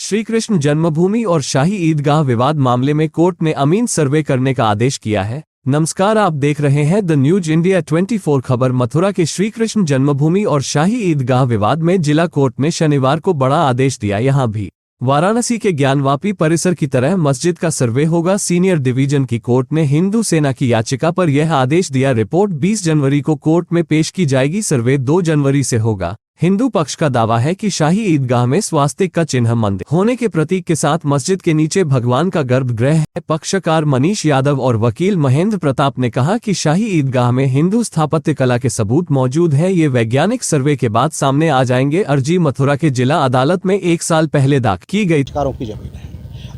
श्री कृष्ण जन्मभूमि और शाही ईदगाह विवाद मामले में कोर्ट ने अमीन सर्वे करने का आदेश किया है। नमस्कार, आप देख रहे हैं द न्यूज इंडिया 24 खबर। मथुरा के श्री कृष्ण जन्मभूमि और शाही ईदगाह विवाद में जिला कोर्ट ने शनिवार को बड़ा आदेश दिया। यहां भी वाराणसी के ज्ञानवापी परिसर की तरह मस्जिद का सर्वे होगा। सीनियर डिवीजन की कोर्ट ने हिंदू सेना की याचिका पर यह आदेश दिया। रिपोर्ट 20 जनवरी को कोर्ट में पेश की जाएगी। सर्वे 2 जनवरी से होगा। हिंदू पक्ष का दावा है कि शाही ईदगाह में स्वास्तिक का चिन्ह मंदिर होने के प्रतीक के साथ मस्जिद के नीचे भगवान का गर्भगृह है। पक्षकार मनीष यादव और वकील महेंद्र प्रताप ने कहा कि शाही ईदगाह में हिंदू स्थापत्य कला के सबूत मौजूद है। ये वैज्ञानिक सर्वे के बाद सामने आ जाएंगे। अर्जी मथुरा के जिला अदालत में 1 साल पहले दाखिल की गई। पक्षकारों की जमीन है।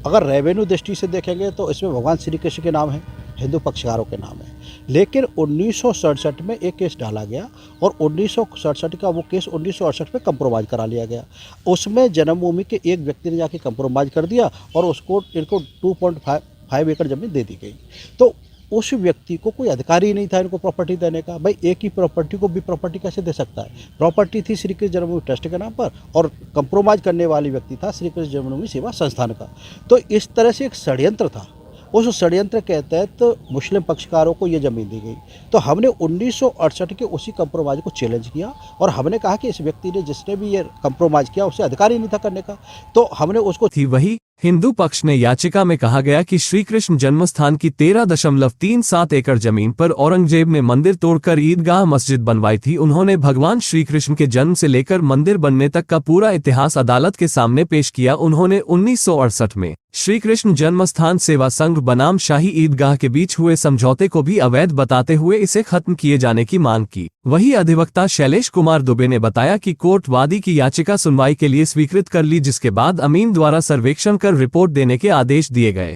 अगर रेवेन्यू दृष्टि से देखेंगे तो इसमें भगवान श्री कृष्ण के नाम है, हिंदू पक्षकारों के नाम है। लेकिन 1967 में एक केस डाला गया और 1967 का वो केस 1968 में कंप्रोमाइज़ करा लिया गया। उसमें जन्मभूमि के एक व्यक्ति ने जाके कंप्रोमाइज़ कर दिया और उसको इनको 2.5 एकड़ ज़मीन दे दी गई। तो उस व्यक्ति को कोई अधिकार ही नहीं था इनको प्रॉपर्टी देने का। भाई एक ही प्रॉपर्टी को भी प्रॉपर्टी कैसे दे सकता है? प्रॉपर्टी थी श्री कृष्ण जन्मभूमि ट्रस्ट के नाम पर और कंप्रोमाइज़ करने वाली व्यक्ति था श्री कृष्ण जन्मभूमि सेवा संस्थान का। तो इस तरह से एक षड्यंत्र था। उस षड्यंत्र के तहत मुस्लिम पक्षकारों को ये ज़मीन दी गई। तो हमने 1968 के उसी कंप्रोमाइज़ को चैलेंज किया और हमने कहा कि इस व्यक्ति ने जिसने भी ये कंप्रोमाइज़ किया उसे अधिकार ही नहीं था करने का। तो हमने उसको थी। वही हिंदू पक्ष ने याचिका में कहा गया कि श्री कृष्ण जन्मस्थान की 13.37 एकड़ जमीन पर औरंगजेब ने मंदिर तोड़कर ईदगाह मस्जिद बनवाई थी। उन्होंने भगवान श्री कृष्ण के जन्म से लेकर मंदिर बनने तक का पूरा इतिहास अदालत के सामने पेश किया। उन्होंने 1968 में श्री कृष्ण जन्मस्थान सेवा संघ बनाम शाही ईदगाह के बीच हुए समझौते को भी अवैध बताते हुए इसे खत्म किए जाने की मांग की। वही अधिवक्ता शैलेश कुमार दुबे ने बताया कि कोर्ट वादी की याचिका सुनवाई के लिए स्वीकृत कर ली, जिसके बाद अमीन द्वारा सर्वेक्षण कर रिपोर्ट देने के आदेश दिए गए।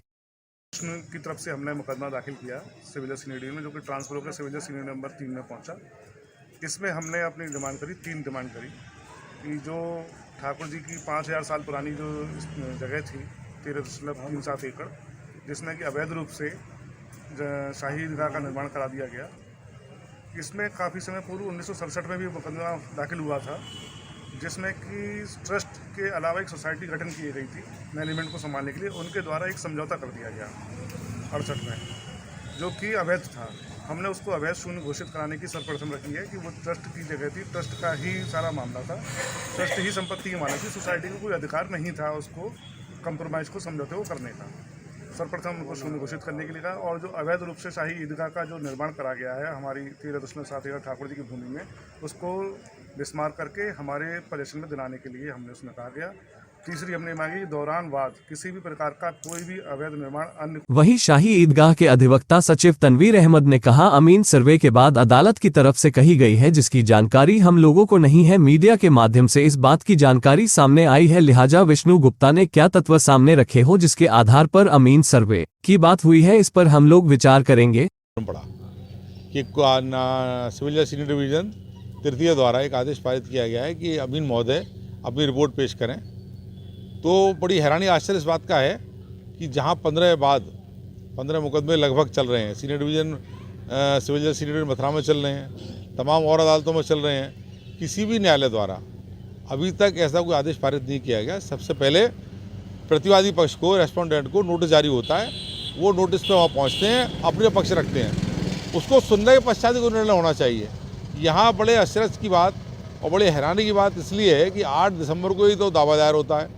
की तरफ से हमने मुकदमा दाखिल किया सिविल सीनियर डिवीजन में, जो कि ट्रांसफर होकर सिविल सीनियर नंबर 3 में पहुंचा। इसमें हमने अपनी डिमांड करी, 3 डिमांड करी कि जो ठाकुर जी की 5000 साल पुरानी जो जगह थी 13.37 एकड़, जिसमें कि अवैध रूप से शाही ईदगाह का निर्माण करा दिया गया। इसमें काफ़ी समय पूर्व 1967 में भी मुकदमा दाखिल हुआ था, जिसमें कि ट्रस्ट के अलावा एक सोसाइटी गठन की गई थी मैनेजमेंट को संभालने के लिए। उनके द्वारा एक समझौता कर दिया गया 68 में, जो कि अवैध था। हमने उसको अवैध शून्य घोषित कराने की सर्वप्रथम रखी है कि वो ट्रस्ट की जगह थी, ट्रस्ट का ही सारा मामला था, ट्रस्ट ही संपत्ति की माना थी। सोसाइटी को कोई अधिकार नहीं था उसको कंप्रोमाइज़ को समझौते को करने का। सर्वप्रथम उनको शून्य घोषित करने के लिए कहा। और जो अवैध रूप से शाही ईदगाह का जो निर्माण करा गया है हमारी 13.7 एकड़ ठाकुर जी की भूमि में, उसको विस्मार करके हमारे पोजीशन में दिलाने के लिए हमने उसमें कहा गया। तीसरी हमने मांगी दौरान वाद किसी भी प्रकार का कोई भी अवैध निर्माण अन्य। वहीं शाही ईदगाह के अधिवक्ता सचिव तनवीर अहमद ने कहा, अमीन सर्वे के बाद अदालत की तरफ से कही गई है जिसकी जानकारी हम लोगों को नहीं है। मीडिया के माध्यम से इस बात की जानकारी सामने आई है, लिहाजा विष्णु गुप्ता ने क्या तत्व सामने रखे हो जिसके आधार पर अमीन सर्वे की बात हुई है, इस पर हम लोग विचार करेंगे। सिविल सीनियर डिवीजन तृतीय द्वारा एक आदेश पारित किया गया है कि अमीन महोदय अपनी रिपोर्ट पेश करें। तो बड़ी हैरानी आश्चर्य इस बात का है कि जहां 15 मुकदमे लगभग चल रहे हैं, senior division civil senior division Mathura में चल रहे हैं, तमाम और अदालतों में चल रहे हैं, किसी भी न्यायालय द्वारा अभी तक ऐसा कोई आदेश पारित नहीं किया गया। सबसे पहले प्रतिवादी पक्ष को, रेस्पोंडेंट को नोटिस जारी होता है, वो नोटिस पर वहाँ पहुँचते हैं, अपने पक्ष रखते हैं, उसको सुनने के पश्चात कोई निर्णय होना चाहिए। यहाँ बड़े आश्चर्य की बात और बड़े हैरानी की बात इसलिए है कि 8 दिसंबर को ही तो दावा दायर होता है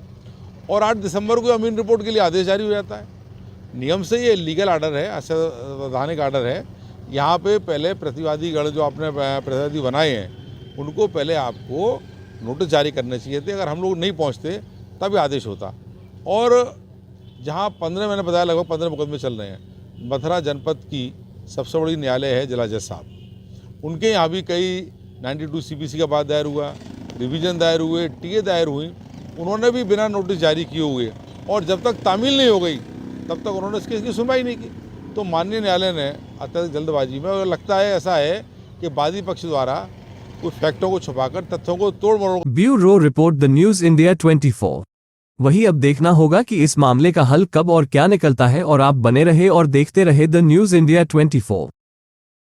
और 8 दिसंबर को अमीन रिपोर्ट के लिए आदेश जारी हो जाता है। नियम से ये लीगल आर्डर है, असंवैधानिक आर्डर है। यहाँ पे पहले प्रतिवादी गण जो आपने प्रतिवादी बनाए हैं उनको पहले आपको नोटिस जारी करने चाहिए थे। अगर हम लोग नहीं पहुँचते तब आदेश होता। और जहाँ 15 मैंने बताया लगभग 15 मुकदमे चल रहे हैं, मथुरा जनपद की सबसे बड़ी न्यायालय है जिला जज साहब, उनके यहाँ भी कई 92 CPC का बाद दायर हुआ, रिवीजन दायर हुए, टीए दायर हुई, उन्होंने भी बिना नोटिस जारी किए हुए और जब तक तामील नहीं हो गई तब तक उन्होंने इस केस की सुनवाई नहीं की। तो माननीय न्यायालय ने अत्यधिक जल्दबाजी में, और लगता है ऐसा है कि वादी पक्ष द्वारा कुछ फैक्टों को छुपाकर तथ्यों को तोड़ मरोड़। Bureau report, the news India 24। वही अब देखना होगा कि इस मामले का हल कब और क्या निकलता है। और आप बने रहे और देखते रहे द न्यूज इंडिया 24।